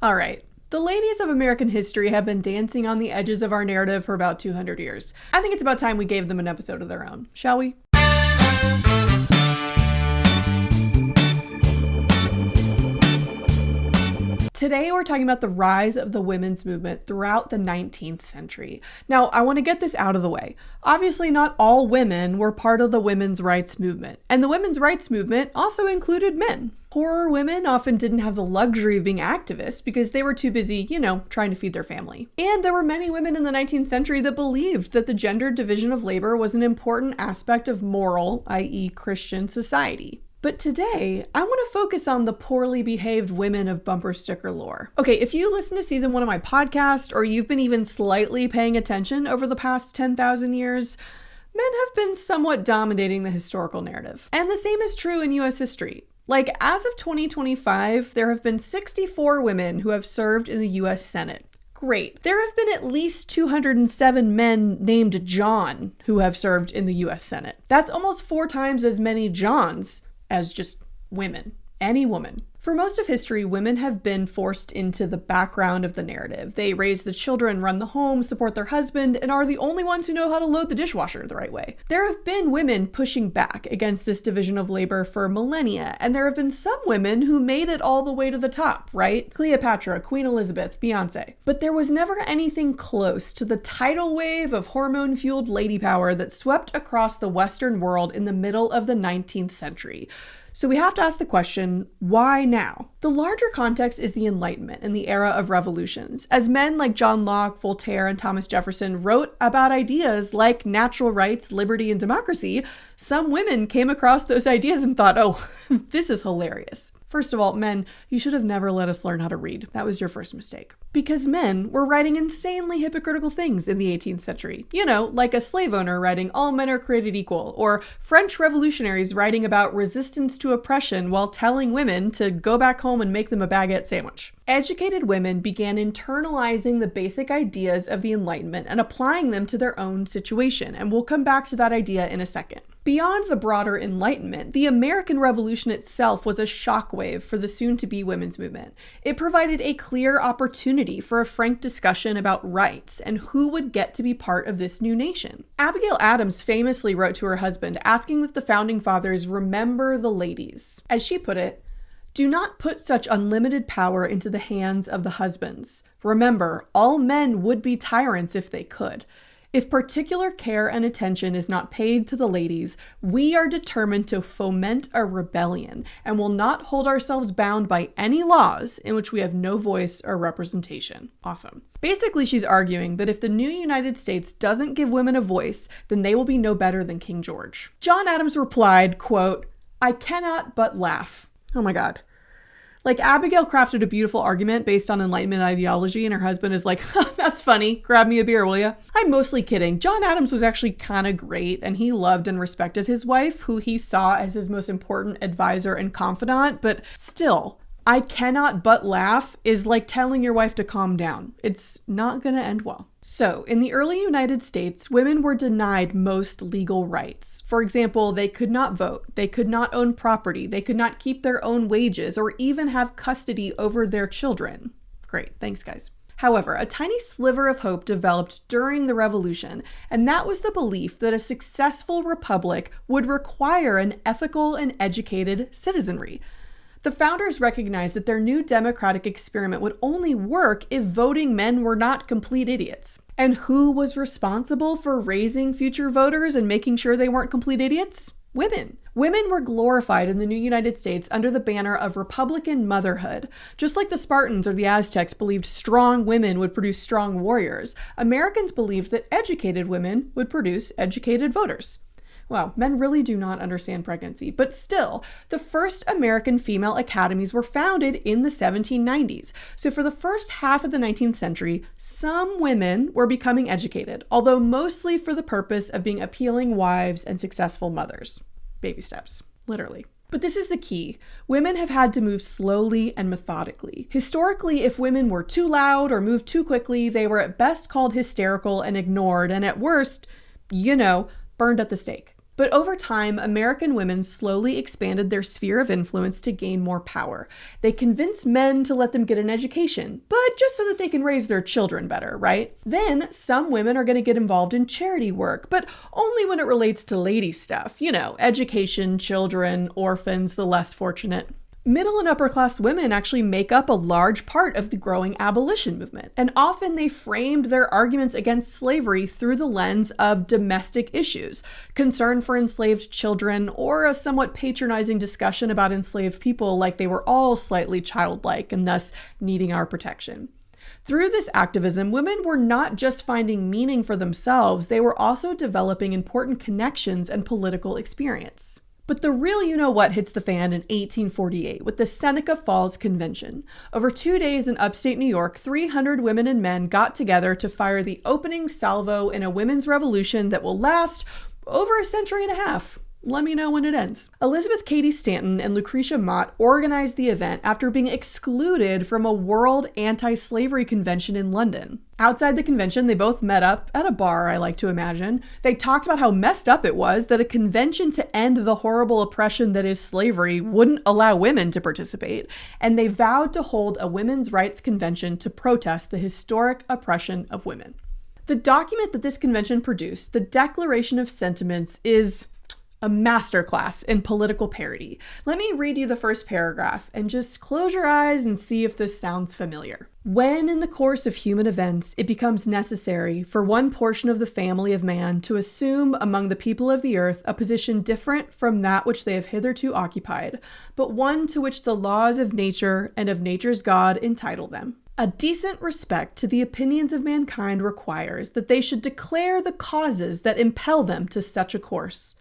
All right. The ladies of American history have been dancing on the edges of our narrative for about 200 years. I think it's about time we gave them an episode of their own, shall we? Today, we're talking about the rise of the women's movement throughout the 19th century. Now, I want to get this out of the way. Obviously, not all women were part of the women's rights movement, and the women's rights movement also included men. Poorer women often didn't have the luxury of being activists because they were too busy, trying to feed their family. And there were many women in the 19th century that believed that the gendered division of labor was an important aspect of moral, i.e. Christian society. But today, I want to focus on the poorly behaved women of bumper sticker lore. Okay, if you listen to season 1 of my podcast, or you've been even slightly paying attention over the past 10,000 years, men have been somewhat dominating the historical narrative. And the same is true in US history. Like, as of 2025, there have been 64 women who have served in the US Senate. Great. There have been at least 207 men named John who have served in the US Senate. That's almost 4 times as many Johns as just women. Any woman. For most of history, women have been forced into the background of the narrative. They raise the children, run the home, support their husband, and are the only ones who know how to load the dishwasher the right way. There have been women pushing back against this division of labor for millennia, and there have been some women who made it all the way to the top, right? Cleopatra, Queen Elizabeth, Beyonce. But there was never anything close to the tidal wave of hormone-fueled lady power that swept across the Western world in the middle of the 19th century. So we have to ask the question, why now? The larger context is the Enlightenment and the era of revolutions. As men like John Locke, Voltaire, and Thomas Jefferson wrote about ideas like natural rights, liberty, and democracy, some women came across those ideas and thought, oh, this is hilarious. First of all, men, you should have never let us learn how to read. That was your first mistake. Because men were writing insanely hypocritical things in the 18th century. Like a slave owner writing all men are created equal, or French revolutionaries writing about resistance to oppression while telling women to go back home and make them a baguette sandwich. Educated women began internalizing the basic ideas of the Enlightenment and applying them to their own situation, and we'll come back to that idea in a second. Beyond the broader Enlightenment, the American Revolution itself was a shockwave for the soon-to-be women's movement. It provided a clear opportunity for a frank discussion about rights and who would get to be part of this new nation. Abigail Adams famously wrote to her husband asking that the Founding Fathers remember the ladies. As she put it, "Do not put such unlimited power into the hands of the husbands. Remember, all men would be tyrants if they could. If particular care and attention is not paid to the ladies, we are determined to foment a rebellion and will not hold ourselves bound by any laws in which we have no voice or representation." Awesome. Basically, she's arguing that if the new United States doesn't give women a voice, then they will be no better than King George. John Adams replied, quote, "I cannot but laugh." Oh my God. Like, Abigail crafted a beautiful argument based on Enlightenment ideology, and her husband is like, that's funny, grab me a beer, will ya? I'm mostly kidding. John Adams was actually kind of great, and he loved and respected his wife, who he saw as his most important advisor and confidant, but still, I cannot but laugh is like telling your wife to calm down. It's not gonna end well. So, in the early United States, women were denied most legal rights. For example, they could not vote, they could not own property, they could not keep their own wages, or even have custody over their children. Great, thanks guys. However, a tiny sliver of hope developed during the Revolution, and that was the belief that a successful republic would require an ethical and educated citizenry. The founders recognized that their new democratic experiment would only work if voting men were not complete idiots. And who was responsible for raising future voters and making sure they weren't complete idiots? Women. Women were glorified in the new United States under the banner of Republican Motherhood. Just like the Spartans or the Aztecs believed strong women would produce strong warriors, Americans believed that educated women would produce educated voters. Wow, men really do not understand pregnancy, but still, the first American female academies were founded in the 1790s. So for the first half of the 19th century, some women were becoming educated, although mostly for the purpose of being appealing wives and successful mothers. Baby steps, literally. But this is the key. Women have had to move slowly and methodically. Historically, if women were too loud or moved too quickly, they were at best called hysterical and ignored, and at worst, burned at the stake. But over time, American women slowly expanded their sphere of influence to gain more power. They convinced men to let them get an education, but just so that they can raise their children better, right? Then some women are going to get involved in charity work, but only when it relates to lady stuff. You know, education, children, orphans, the less fortunate. Middle and upper class women actually make up a large part of the growing abolition movement, and often they framed their arguments against slavery through the lens of domestic issues, concern for enslaved children, or a somewhat patronizing discussion about enslaved people like they were all slightly childlike and thus needing our protection. Through this activism, women were not just finding meaning for themselves, they were also developing important connections and political experience. But the real you-know-what hits the fan in 1848 with the Seneca Falls Convention. Over 2 days in upstate New York, 300 women and men got together to fire the opening salvo in a women's revolution that will last over a century and a half. Let me know when it ends. Elizabeth Cady Stanton and Lucretia Mott organized the event after being excluded from a World Anti-Slavery Convention in London. Outside the convention, they both met up at a bar, I like to imagine. They talked about how messed up it was that a convention to end the horrible oppression that is slavery wouldn't allow women to participate, and they vowed to hold a women's rights convention to protest the historic oppression of women. The document that this convention produced, the Declaration of Sentiments, is a masterclass in political parody. Let me read you the first paragraph and just close your eyes and see if this sounds familiar. When in the course of human events it becomes necessary for one portion of the family of man to assume among the people of the earth a position different from that which they have hitherto occupied, but one to which the laws of nature and of nature's God entitle them, a decent respect to the opinions of mankind requires that they should declare the causes that impel them to such a course.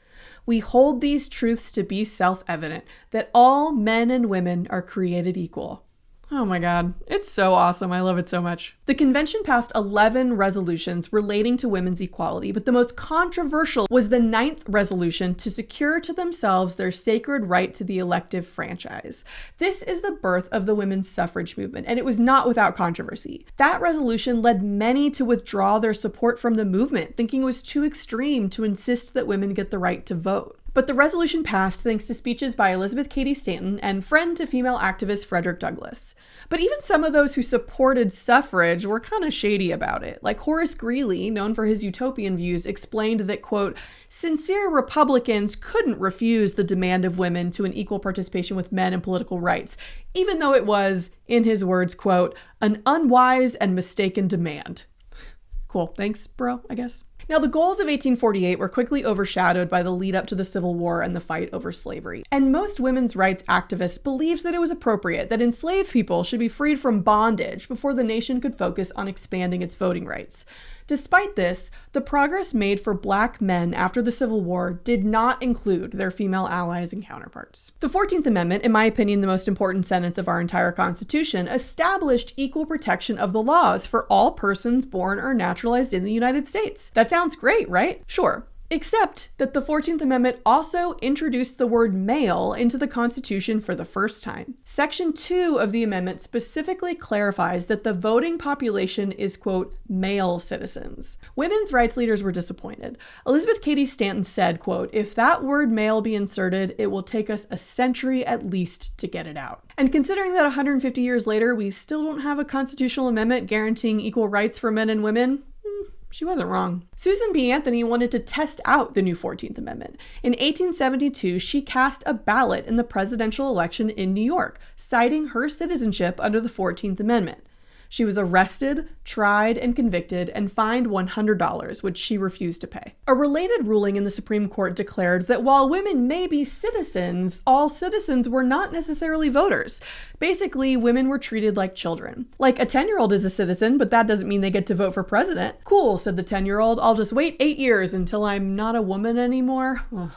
We hold these truths to be self-evident, that all men and women are created equal. Oh my God, it's so awesome. I love it so much. The convention passed 11 resolutions relating to women's equality, but the most controversial was the 9th resolution to secure to themselves their sacred right to the elective franchise. This is the birth of the women's suffrage movement, and it was not without controversy. That resolution led many to withdraw their support from the movement, thinking it was too extreme to insist that women get the right to vote. But the resolution passed thanks to speeches by Elizabeth Cady Stanton and friend to female activist Frederick Douglass. But even some of those who supported suffrage were kind of shady about it. Like Horace Greeley, known for his utopian views, explained that, quote, sincere Republicans couldn't refuse the demand of women to an equal participation with men in political rights, even though it was, in his words, quote, an unwise and mistaken demand. Cool. Thanks, bro, I guess. Now, the goals of 1848 were quickly overshadowed by the lead up to the Civil War and the fight over slavery. And most women's rights activists believed that it was appropriate that enslaved people should be freed from bondage before the nation could focus on expanding its voting rights. Despite this, the progress made for Black men after the Civil War did not include their female allies and counterparts. The 14th Amendment, in my opinion the most important sentence of our entire Constitution, established equal protection of the laws for all persons born or naturalized in the United States. That sounds great, right? Sure. Except that the 14th Amendment also introduced the word male into the Constitution for the first time. Section 2 of the amendment specifically clarifies that the voting population is, quote, male citizens. Women's rights leaders were disappointed. Elizabeth Cady Stanton said, quote, if that word male be inserted, it will take us a century at least to get it out. And considering that 150 years later, we still don't have a constitutional amendment guaranteeing equal rights for men and women, she wasn't wrong. Susan B. Anthony wanted to test out the new 14th Amendment. In 1872, she cast a ballot in the presidential election in New York, citing her citizenship under the 14th Amendment. She was arrested, tried, and convicted, and fined $100, which she refused to pay. A related ruling in the Supreme Court declared that while women may be citizens, all citizens were not necessarily voters. Basically, women were treated like children. Like, a 10-year-old is a citizen, but that doesn't mean they get to vote for president. Cool, said the 10-year-old. I'll just wait 8 years until I'm not a woman anymore. Ugh.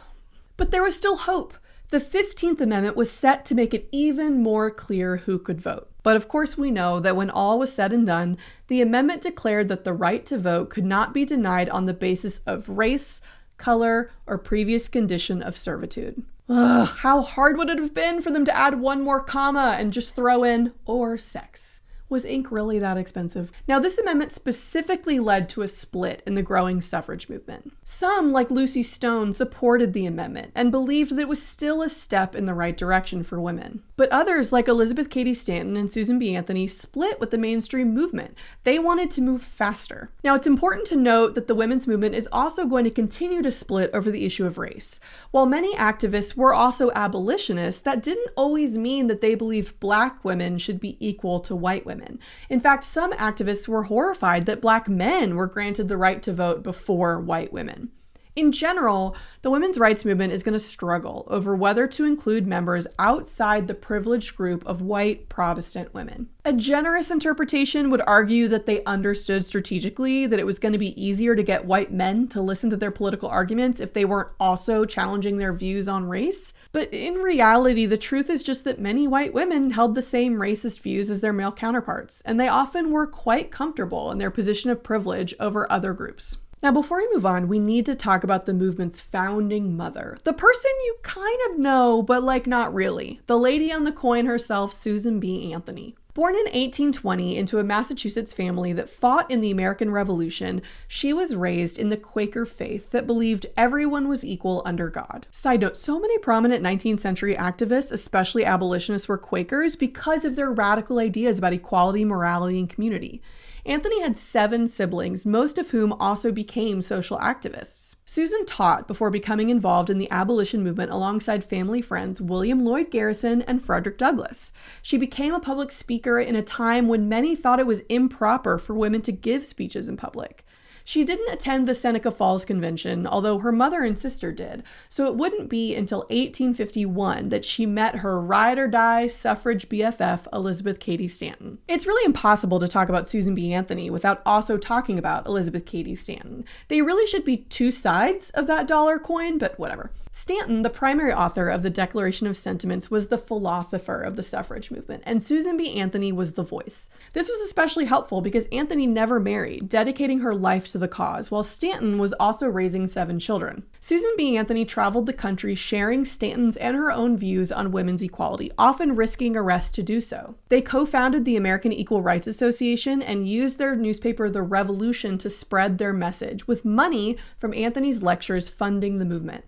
But there was still hope. The 15th Amendment was set to make it even more clear who could vote. But of course we know that when all was said and done, the amendment declared that the right to vote could not be denied on the basis of race, color, or previous condition of servitude. Ugh, how hard would it have been for them to add one more comma and just throw in, or sex? Was ink really that expensive? Now, this amendment specifically led to a split in the growing suffrage movement. Some, like Lucy Stone, supported the amendment and believed that it was still a step in the right direction for women. But others, like Elizabeth Cady Stanton and Susan B. Anthony, split with the mainstream movement. They wanted to move faster. Now, it's important to note that the women's movement is also going to continue to split over the issue of race. While many activists were also abolitionists, that didn't always mean that they believed Black women should be equal to white women. In fact, some activists were horrified that Black men were granted the right to vote before white women. In general, the women's rights movement is going to struggle over whether to include members outside the privileged group of white Protestant women. A generous interpretation would argue that they understood strategically that it was going to be easier to get white men to listen to their political arguments if they weren't also challenging their views on race. But in reality, the truth is just that many white women held the same racist views as their male counterparts, and they often were quite comfortable in their position of privilege over other groups. Now, before we move on, we need to talk about the movement's founding mother. The person you kind of know, but not really. The lady on the coin herself, Susan B. Anthony. Born in 1820 into a Massachusetts family that fought in the American Revolution, she was raised in the Quaker faith that believed everyone was equal under God. Side note, so many prominent 19th century activists, especially abolitionists, were Quakers because of their radical ideas about equality, morality, and community. Anthony had 7 siblings, most of whom also became social activists. Susan taught before becoming involved in the abolition movement alongside family friends William Lloyd Garrison and Frederick Douglass. She became a public speaker in a time when many thought it was improper for women to give speeches in public. She didn't attend the Seneca Falls Convention, although her mother and sister did, so it wouldn't be until 1851 that she met her ride-or-die suffrage BFF, Elizabeth Cady Stanton. It's really impossible to talk about Susan B. Anthony without also talking about Elizabeth Cady Stanton. They really should be two sides of that dollar coin, but whatever. Stanton, the primary author of the Declaration of Sentiments, was the philosopher of the suffrage movement, and Susan B. Anthony was the voice. This was especially helpful because Anthony never married, dedicating her life to the cause, while Stanton was also raising 7 children. Susan B. Anthony traveled the country sharing Stanton's and her own views on women's equality, often risking arrest to do so. They co-founded the American Equal Rights Association and used their newspaper, The Revolution, to spread their message, with money from Anthony's lectures funding the movement.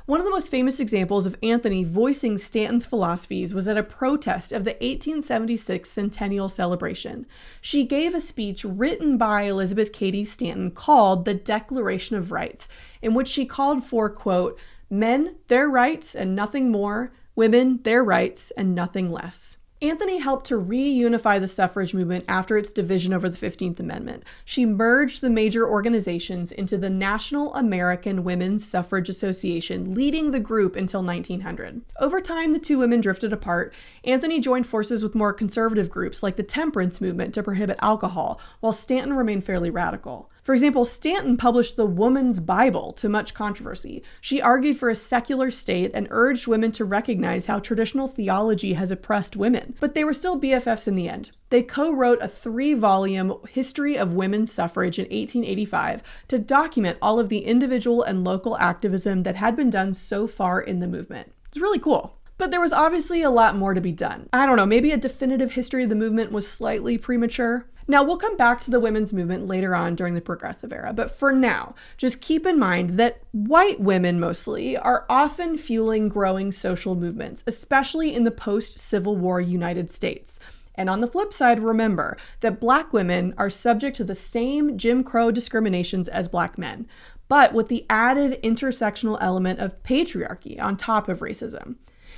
One of the most famous examples of Anthony voicing Stanton's philosophies was at a protest of the 1876 centennial celebration. She gave a speech written by Elizabeth Cady Stanton called the Declaration of Rights, in which she called for, quote, "men, their rights and nothing more, women, their rights and nothing less." Anthony helped to reunify the suffrage movement after its division over the 15th Amendment. She merged the major organizations into the National American Women's Suffrage Association, leading the group until 1900. Over time, the two women drifted apart. Anthony joined forces with more conservative groups like the temperance movement to prohibit alcohol, while Stanton remained fairly radical. For example, Stanton published the Woman's Bible to much controversy. She argued for a secular state and urged women to recognize how traditional theology has oppressed women. But they were still BFFs in the end. They co-wrote a 3-volume History of Women's Suffrage in 1885 to document all of the individual and local activism that had been done so far in the movement. It's really cool. But there was obviously a lot more to be done. I don't know, maybe a definitive history of the movement was slightly premature. Now, we'll come back to the women's movement later on during the Progressive Era, but for now, just keep in mind that white women mostly are often fueling growing social movements, especially in the post-Civil War United States. And on the flip side, remember that Black women are subject to the same Jim Crow discriminations as Black men, but with the added intersectional element of patriarchy on top of racism.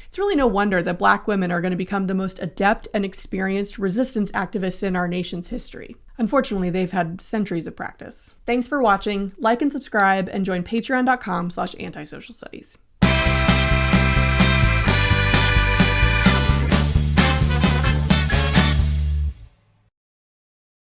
It's really no wonder that Black women are going to become the most adept and experienced resistance activists in our nation's history. Unfortunately, they've had centuries of practice. Thanks for watching. Like and subscribe, and join patreon.com/antisocialstudies.